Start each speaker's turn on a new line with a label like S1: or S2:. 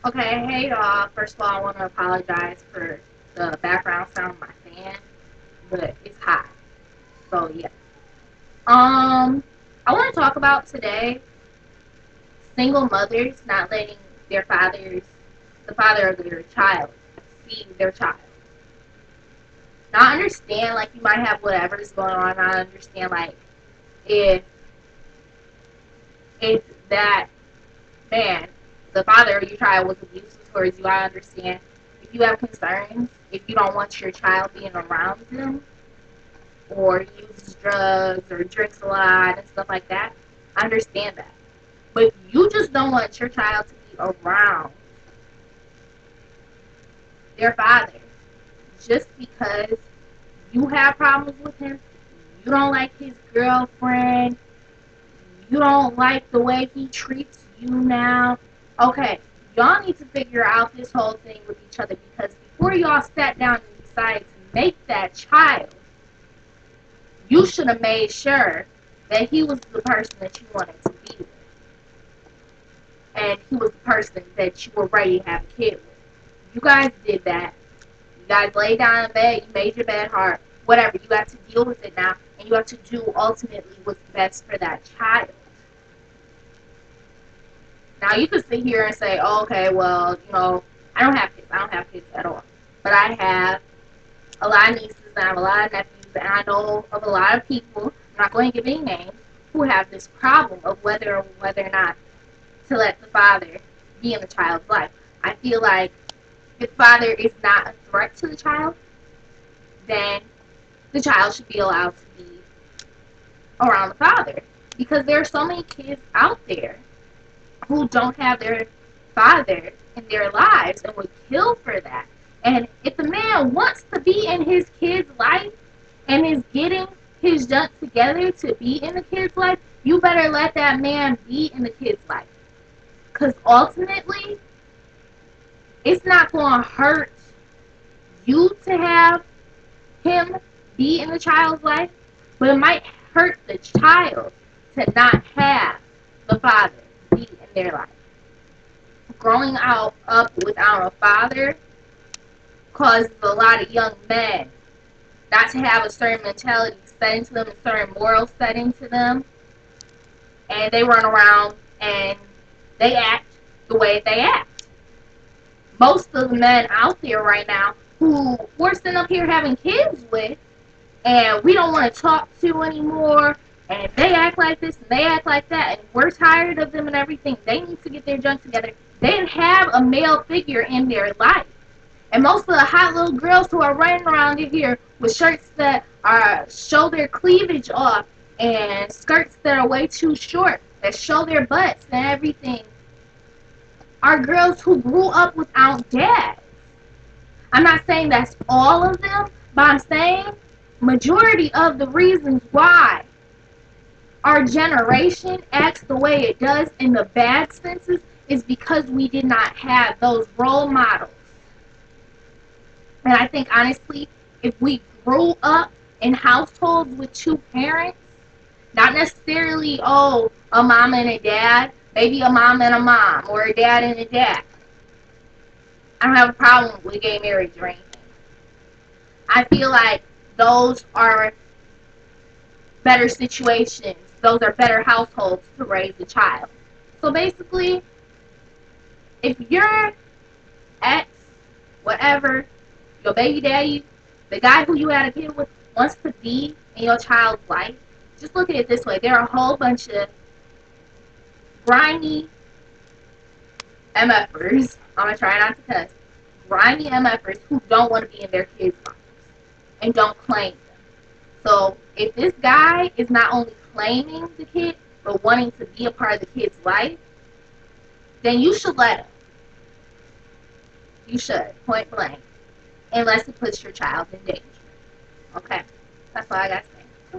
S1: Okay, hey y'all. First of all, I want to apologize for the background sound of my fan, but it's hot. So yeah. I want to talk about today single mothers not letting their the father of their child, see their child. Now I understand, like, you might have whatever's going on. I understand, like, if if that man, the father of your child, was abusive towards you. I understand. If you have concerns, if you don't want your child being around them, or uses drugs or drinks a lot and stuff like that, I understand that. But you just don't want your child to be around their father just because you have problems with him. You don't like his girlfriend. You don't like the way he treats you now. Okay, y'all need to figure out this whole thing with each other, because before y'all sat down and decided to make that child, you should have made sure that he was the person that you wanted to be with. And he was the person that you were ready to have a kid with. You guys did that. You guys laid down in bed, you made your bed hard, whatever. You have to deal with it now, and you have to do ultimately what's best for that child. Now, you could sit here and say, oh, okay, well, I don't have kids. I don't have kids at all. But I have a lot of nieces, and I have a lot of nephews, and I know of a lot of people, I'm not going to give any names, who have this problem of whether or not to let the father be in the child's life. I feel like if the father is not a threat to the child, then the child should be allowed to be around the father. Because there are so many kids out there who don't have their father in their lives and would kill for that. And if the man wants to be in his kid's life and is getting his junk together to be in the kid's life, you better let that man be in the kid's life. Because ultimately, it's not going to hurt you to have him be in the child's life, but it might hurt the child to not have the father be in their life. Growing up without a father causes a lot of young men not to have a certain mentality set into them, a certain moral set into them, and they run around and they act the way they act. Most of the men out there right now who we're sitting up here having kids with, and we don't want to talk to anymore, and they act like this and they act like that, and we're tired of them and everything. They need to get their junk together. They didn't have a male figure in their life. And most of the hot little girls who are running around here with shirts that show their cleavage off, and skirts that are way too short, that show their butts and everything, are girls who grew up without dads. I'm not saying that's all of them, but I'm saying majority of the reasons why our generation acts the way it does in the bad senses is because we did not have those role models. And I think, honestly, if we grew up in households with two parents, not necessarily, oh, a mom and a dad, maybe a mom and a mom, or a dad and a dad, I don't have a problem with gay marriage or anything. I feel like those are better situations. Those are better households to raise a child. So basically, if your ex, whatever, your baby daddy, the guy who you had a kid with, wants to be in your child's life, just look at it this way. There are a whole bunch of grimy MFers, I'm going to try not to cuss, grimy MFers who don't want to be in their kids' lives and don't claim them. So if this guy is not only claiming the kid, but wanting to be a part of the kid's life, then you should let him. You should, point blank. Unless it puts your child in danger. Okay? That's all I got to say.